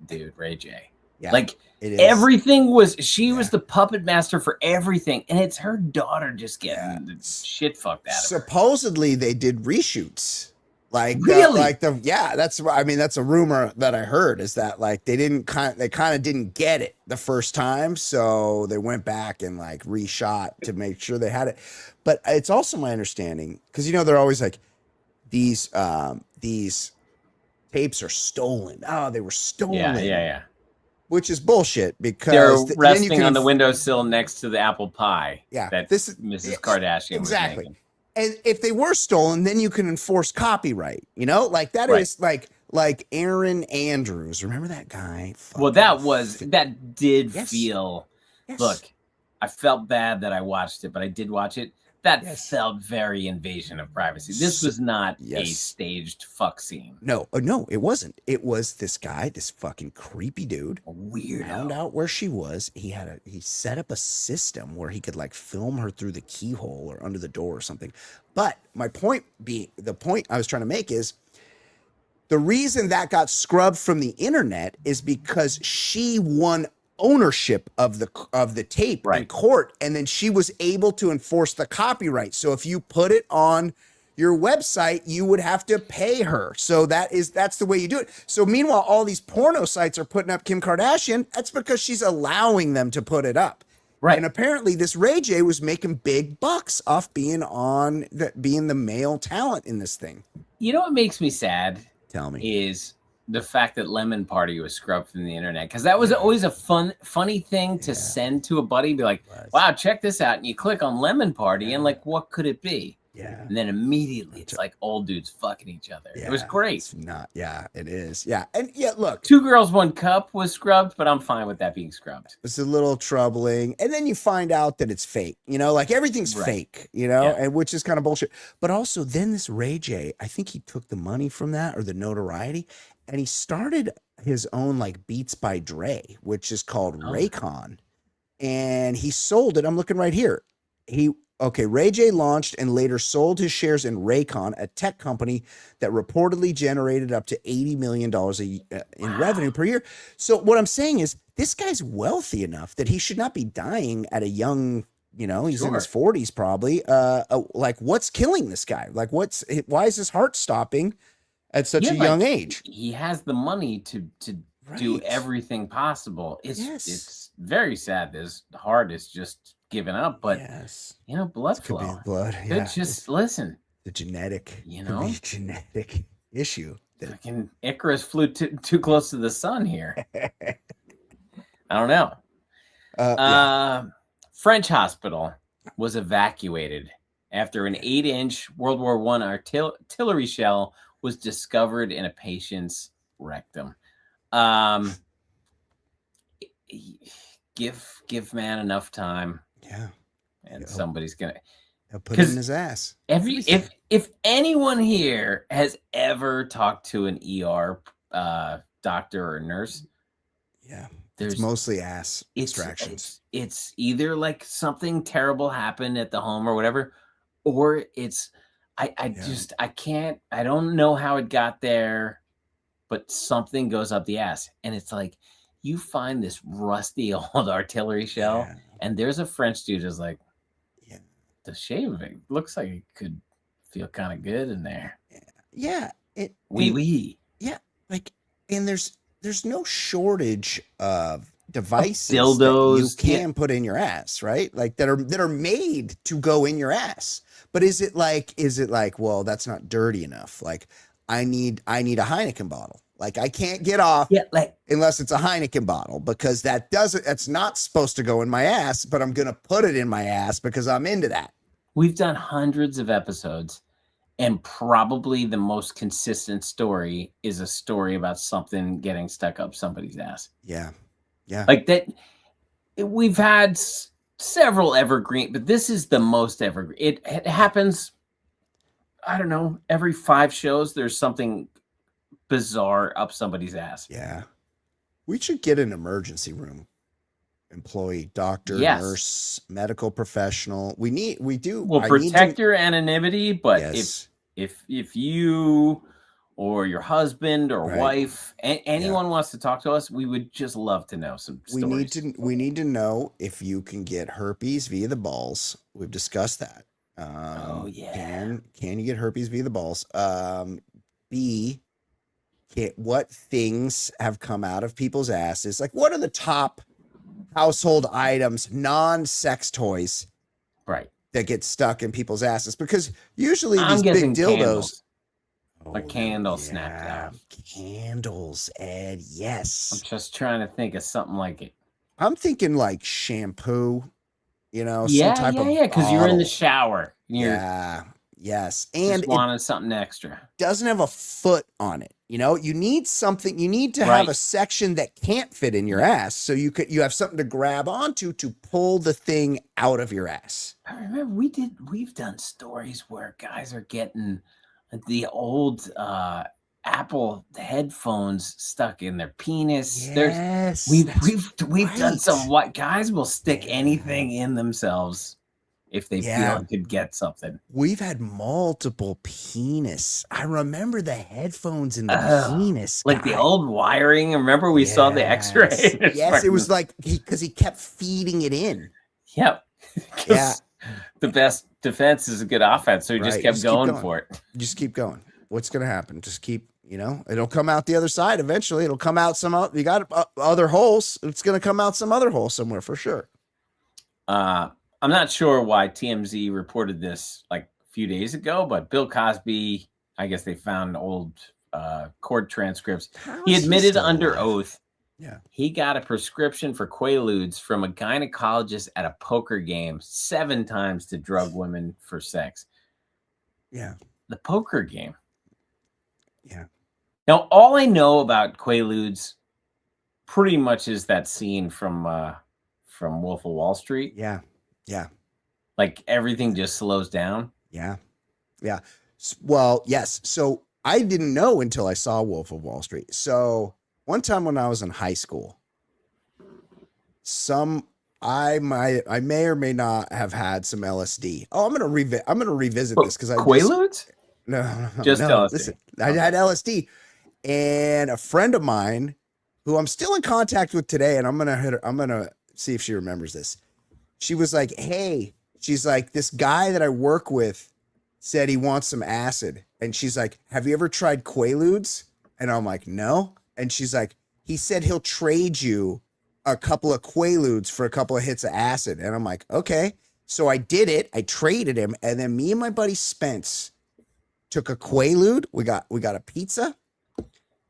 dude, Ray J. Yeah, everything was the puppet master for everything, and it's her daughter just getting the shit fucked out of her. Supposedly they did reshoots. Really? That's a rumor that I heard, is that they kind of didn't get it the first time, so they went back and reshot to make sure they had it. But it's also my understanding, because they're always like these tapes are stolen. Oh, they were stolen. Yeah. Which is bullshit, because they're resting on the windowsill next to the apple pie. Yeah, that Mrs. Kardashian exactly. was making. And if they were stolen, then you can enforce copyright. Is like Aaron Andrews. Remember that guy? Well, that did feel. Yes. Look, I felt bad that I watched it, but I did watch it. That felt very invasion of privacy. This was not a staged fuck scene. No, it wasn't. It was this guy, this fucking creepy dude. A weirdo. Found out where she was. He set up a system where he could film her through the keyhole or under the door or something. But the point I was trying to make is, the reason that got scrubbed from the internet is because she won ownership of the tape in court, and then she was able to enforce the copyright. So if you put it on your website, you would have to pay her. So that's the way you do it. So meanwhile, all these porno sites are putting up Kim Kardashian. That's because she's allowing them to put it up. Right. And apparently this Ray J was making big bucks off being the male talent in this thing. You know what makes me sad? Tell me. Is the fact that Lemon Party was scrubbed from the internet, because that was always a funny thing to send to a buddy, be like, wow, check this out, and you click on Lemon Party and like, what could it be? And then immediately it's like old dudes fucking each other. It was great. It's not. It is. And look, 2 Girls 1 Cup was scrubbed, but I'm fine with that being scrubbed. It's a little troubling. And then you find out that it's fake, like everything's fake, and which is kind of bullshit. But also then this Ray J, I think he took the money from that or the notoriety, and he started his own like Beats by Dre, which is called Raycon. And he sold it. I'm looking right here. Ray J launched and later sold his shares in Raycon, a tech company that reportedly generated up to $80 million in revenue per year. So what I'm saying is this guy's wealthy enough that he should not be dying at a young, he's in his 40s probably. Like what's killing this guy? Like why is his heart stopping at such a young age? He has the money to do everything possible. It's very sad. His heart is just giving up, but blood flow. Blood. Just listen. The genetic, genetic issue. Fucking Icarus flew too close to the sun here. I don't know. French hospital was evacuated after an 8-inch World War I artillery shell was discovered in a patient's rectum. Give man enough time. And somebody's gonna put it in his ass. If anyone here has ever talked to an ER doctor or nurse, it's mostly ass extractions. It's either like something terrible happened at the home or whatever, or it's I don't know how it got there, but something goes up the ass, and it's like you find this rusty old artillery shell, and there's a French dude who's like, the shape of it looks like it could feel kind of good in there. And there's no shortage of devices dildos that you can put in your ass, right? Like that are made to go in your ass. But is it like, well, that's not dirty enough. Like I need a Heineken bottle. Like I can't get off unless it's a Heineken bottle, because that's not supposed to go in my ass, but I'm going to put it in my ass because I'm into that. We've done hundreds of episodes, and probably the most consistent story is a story about something getting stuck up somebody's ass. Yeah. Like that. We've had several evergreen, but this is the most evergreen. It happens, I don't know, every 5 shows there's something bizarre up somebody's ass. We should get an emergency room employee, doctor, nurse, medical professional. We'll protect your anonymity, but if you or your husband or wife, anyone wants to talk to us, we would just love to know some stories. We need to know if you can get herpes via the balls. We've discussed that. Can you get herpes via the balls? B, what things have come out of people's asses? Like, what are the top household items, non-sex toys, that get stuck in people's asses? Because usually these big dildos, candles snapped out. Candles, Ed. Yes. I'm just trying to think of something like it. I'm thinking like shampoo. Some type of because you're in the shower. Yes. And just wanted something extra. Doesn't have a foot on it. You need something. You need to have a section that can't fit in your ass, so you have something to grab onto to pull the thing out of your ass. I remember we've done stories where guys are getting the old Apple headphones stuck in their penis. Yes, we've done some. What guys will stick anything in themselves if they feel it could get something. We've had multiple penis. I remember the headphones in the penis. Like the old wiring. Remember we saw the x-ray? Yes, it was like because he kept feeding it in. Yep. The best defense is a good offense, so he just kept going for it. Just keep going. What's going to happen? Just keep, it'll come out the other side eventually. It'll come out you got other holes. It's going to come out some other hole somewhere for sure. I'm not sure why TMZ reported this like a few days ago, but Bill Cosby, I guess they found old court transcripts. He admitted under oath he got a prescription for Quaaludes from a gynecologist at a poker game 7 times to drug women for sex. Yeah. The poker game. Yeah. Now, all I know about Quaaludes pretty much is that scene from Wolf of Wall Street. Yeah. Yeah. Like everything just slows down. Yeah. Yeah. Well, yes. So I didn't know until I saw Wolf of Wall Street. So one time when I was in high school, I may or may not have had some LSD. Oh, I'm gonna revisit this because I Quaaludes? No, just no. LSD. Listen, I had LSD, and a friend of mine who I'm still in contact with today, and I'm gonna see if she remembers this. She was like, hey, she's like, this guy that I work with said he wants some acid. And she's like, have you ever tried Quaaludes? And I'm like, no. And she's like, he said he'll trade you a couple of Quaaludes for a couple of hits of acid. And I'm like, okay. So I did it. I traded him. And then me and my buddy Spence took a Quaalude. We got a pizza.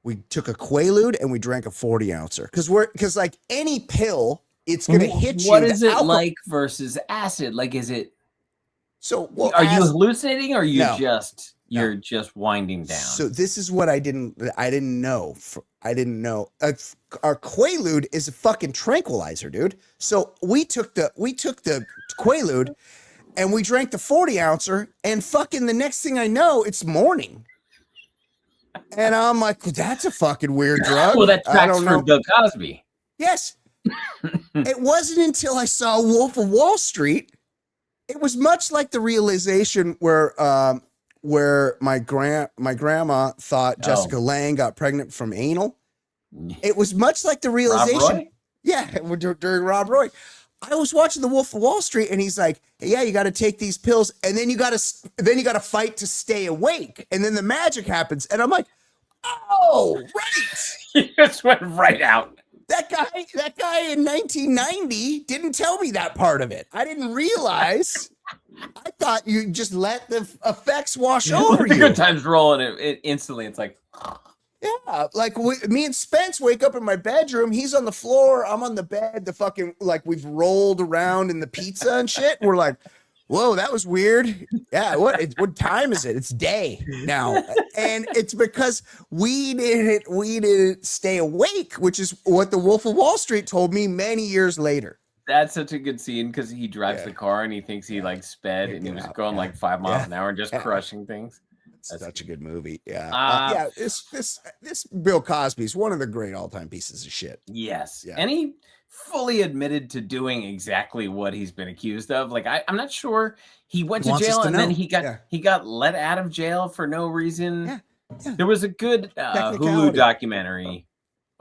We took a Quaalude and we drank a 40-ouncer. Because like any pill, it's gonna hit you. What is it like versus acid? Like, is it? So, well, are you hallucinating, or are you just winding down? So this is what I didn't know. I didn't know. Our Quaalude is a fucking tranquilizer, dude. So we took the Quaalude, and we drank the 40-ouncer, and fucking the next thing I know, it's morning. And I'm like, that's a fucking weird drug. Well, that tracks for Bill Cosby. Yes. It wasn't until I saw Wolf of Wall Street. It was much like the realization where my grandma thought Jessica Lange got pregnant from anal. It was much like the realization. Yeah, during Rob Roy. I was watching the Wolf of Wall Street, and he's like, "Yeah, you got to take these pills, and then you got to fight to stay awake, and then the magic happens." And I'm like, "Oh, right." He just went right out. That guy in 1990 didn't tell me that part of it. I didn't realize. I thought you just let the effects wash over you. Good times rolling it instantly. It's like, yeah, like me and Spence wake up in my bedroom. He's on the floor. I'm on the bed. The fucking like we've rolled around in the pizza and shit. And we're like, whoa, that was weird. Yeah, what time is it? It's day now, and it's because we didn't stay awake, which is what the Wolf of Wall Street told me many years later. That's such a good scene because he drives the car and he thinks he like sped and he was going like 5 miles an hour and just crushing things. That's such a good movie. Yeah, this Bill Cosby is one of the great all-time pieces of shit. Yes, and he fully admitted to doing exactly what he's been accused of. Like I'm not sure he went to jail and then he got let out of jail for no reason. Yeah. There was a good Hulu documentary.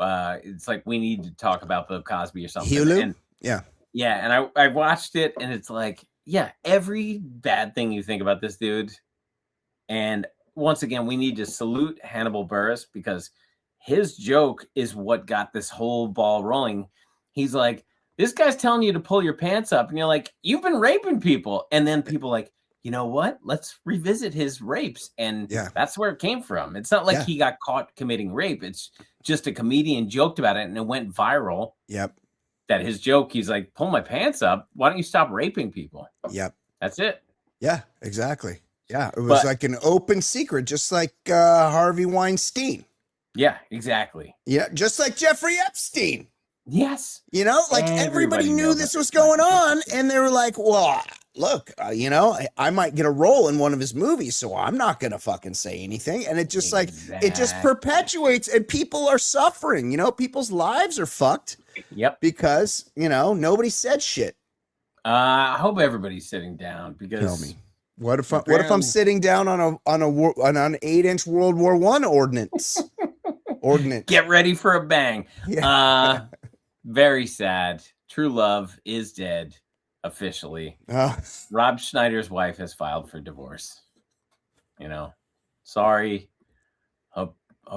It's like we need to talk about Bill Cosby or something. Hulu? And, yeah, and I watched it and it's like every bad thing you think about this dude. And once again, we need to salute Hannibal Buress because his joke is what got this whole ball rolling. He's like, this guy's telling you to pull your pants up. And you're like, you've been raping people. And then people like, you know what? Let's revisit his rapes. And that's where it came from. It's not like he got caught committing rape. It's just a comedian joked about it and it went viral. Yep. That his joke, he's like, pull my pants up. Why don't you stop raping people? Yep. That's it. Yeah, exactly. Yeah, it was like an open secret, just like Harvey Weinstein. Yeah, exactly. Yeah, just like Jeffrey Epstein. Yes. You know, like everybody knew this was going on, and they were like, well, look, I might get a role in one of his movies, so I'm not going to fucking say anything. And it just it just perpetuates, and people are suffering. You know, people's lives are fucked. Yep. Because, nobody said shit. I hope everybody's sitting down because. Tell me. What if I'm sitting down on an 8-inch World War I ordnance? Get ready for a bang. Yeah. Very sad. True love is dead officially. Rob Schneider's wife has filed for divorce. Sorry. Hope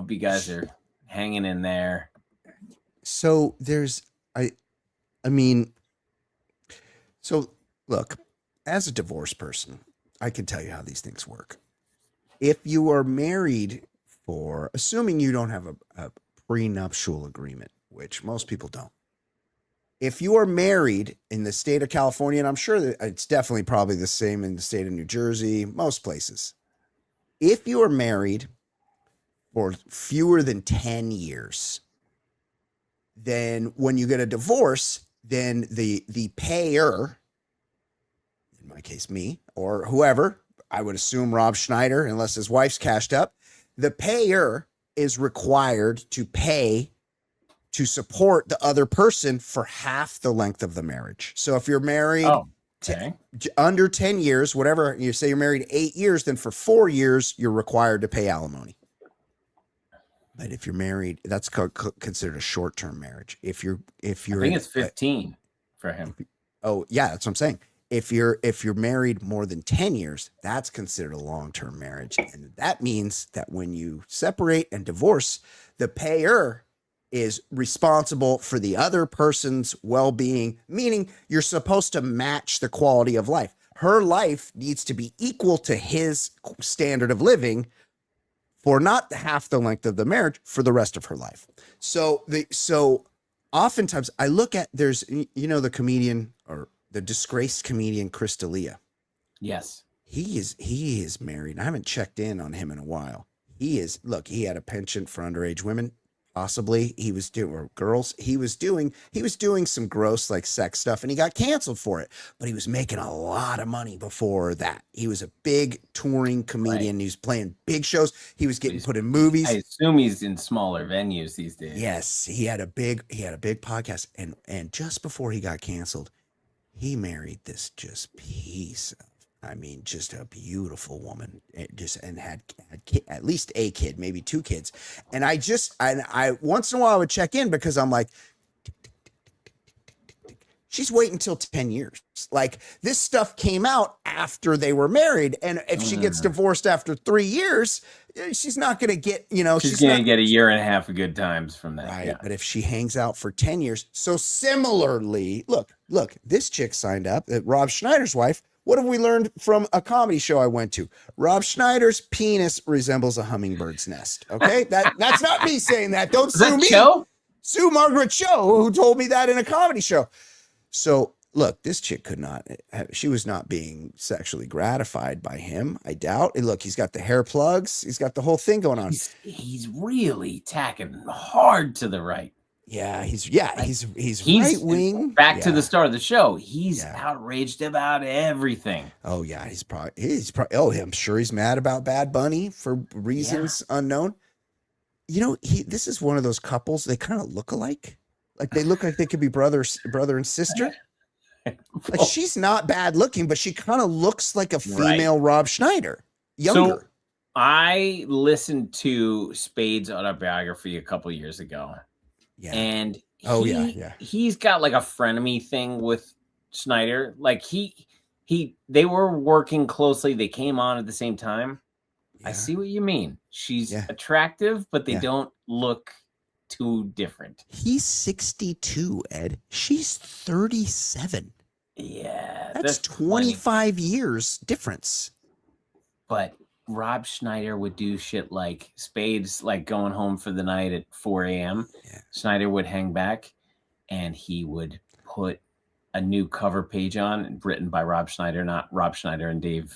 you guys are hanging in there. So So look, as a divorced person, I can tell you how these things work. If you are married for, assuming you don't have a prenuptial agreement, which most people don't. If you are married in the state of California, and I'm sure that it's definitely probably the same in the state of New Jersey, most places. If you are married for fewer than 10 years, then when you get a divorce, then the payer, in my case, me or whoever, I would assume Rob Schneider, unless his wife's cashed up, the payer is required to pay to support the other person for half the length of the marriage. So if you're married under 10 years, whatever, you say you're married 8 years, then for 4 years, you're required to pay alimony. But if you're married, that's considered a short-term marriage. If you're, I think it's 15 for him. Oh yeah, that's what I'm saying. If you're married more than 10 years, that's considered a long-term marriage. And that means that when you separate and divorce, the payer is responsible for the other person's well-being, meaning you're supposed to match the quality of life. Her life needs to be equal to his standard of living for not half the length of the marriage, for the rest of her life. So oftentimes I look at, there's, the comedian or the disgraced comedian Chris D'Elia. Yes. He is married. I haven't checked in on him in a while. He had a penchant for underage women. Possibly he was doing, or girls, he was doing some gross like sex stuff, and he got canceled for it, but he was making a lot of money before that. He was a big touring comedian. Right. He was playing big shows. He was getting put in movies. I assume he's in smaller venues these days. Yes. He had a big podcast, and just before he got canceled, he married this just piece of, just a beautiful woman, and had at least a kid, maybe 2 kids. And I once in a while I would check in because I'm like, she's waiting until 10 years. Like, this stuff came out after they were married. And if she gets divorced after 3 years, she's not going to get, she's going to get a year and a half of good times from that. Right. Yeah. But if she hangs out for 10 years. So similarly, look, this chick signed up, Rob Schneider's wife. What have we learned from a comedy show I went to? Rob Schneider's penis resembles a hummingbird's nest. Okay, that's not me saying that. Don't sue me. Cho? Sue Margaret Cho, who told me that in a comedy show. So look, this chick she was not being sexually gratified by him, I doubt. And look, he's got the hair plugs. He's got the whole thing going on. He's really tacking hard to the right. Yeah, he's right wing. Back to the start of the show. He's outraged about everything. Oh yeah, he's probably. Oh, I'm sure he's mad about Bad Bunny for reasons unknown. This is one of those couples. They kind of look alike. Like they look like they could be brother and sister. Like, she's not bad looking, but she kind of looks like a female Rob Schneider, younger. So I listened to Spade's autobiography a couple years ago. Yeah. And he's got like a frenemy thing with Schneider. Like they were working closely. They came on at the same time. Yeah. I see what you mean. She's attractive, but they don't look too different. He's 62, Ed. She's 37. Yeah. That's 25 years difference. But Rob Schneider would do shit like Spade's like going home for the night at 4 a.m. Yeah. Schneider would hang back and he would put a new cover page on written by Rob Schneider, not Rob Schneider and David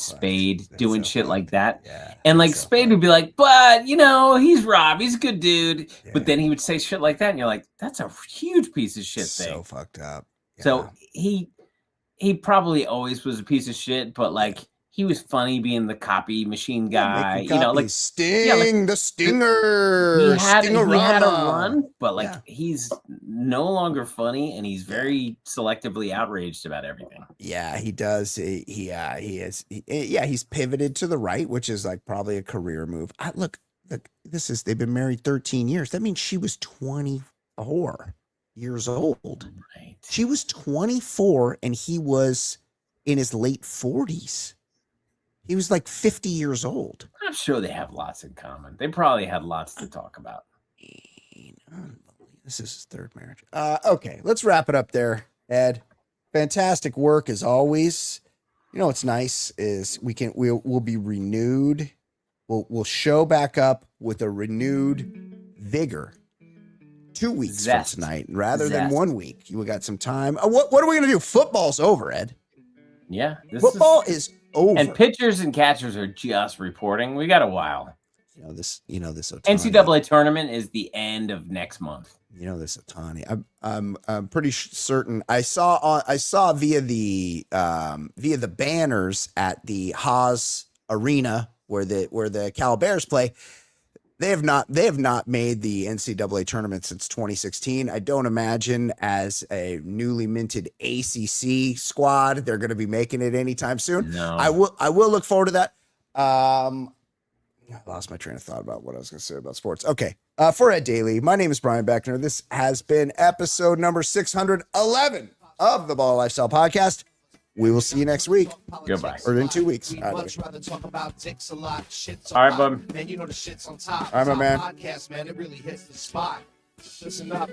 Spade doing shit like that. Yeah, and like Spade would be like, but he's Rob, he's a good dude. Yeah. But then he would say shit like that. And you're like, that's a huge piece of shit thing. So fucked up. Yeah. So he probably always was a piece of shit, but like, he was funny being the copy machine guy, like Sting, the Stinger. He had a run, but like he's no longer funny, and he's very selectively outraged about everything. Yeah, he does. He is. He's pivoted to the right, which is like probably a career move. Look, they've been married 13 years. That means she was 24 years old. Right. She was 24, and he was in his late 40s. He was like 50 years old. I'm sure they have lots in common. They probably had lots to talk about. This is his 3rd marriage. Okay, let's wrap it up there, Ed. fantastic work as always. You know what's nice is we'll be renewed. We'll show back up with a renewed vigor 2 weeks from tonight rather than 1 week. We got some time. What are we gonna do? Football's over, Ed. Yeah, football is over, and pitchers and catchers are just reporting. We got a while. You know this. Ohtani. NCAA tournament is the end of next month. You know this Ohtani. I'm pretty certain. I saw via the banners at the Haas Arena where the Cal Bears play. They have not made the NCAA tournament since 2016. I don't imagine as a newly minted ACC squad they're going to be making it anytime soon. No. I will look forward to that. I lost my train of thought about what I was going to say about sports. Okay. For Ed Daly, my name is Brian Beckner. This has been episode number 611 of the Ball Lifestyle Podcast. We will see you next week. Goodbye. Or in 2 weeks. We'd much rather talk about dicks a lot. Shit's All right, bud. Man, you know the shit's on top. All right, my man. Podcast, man, it really hits the spot. Listen up.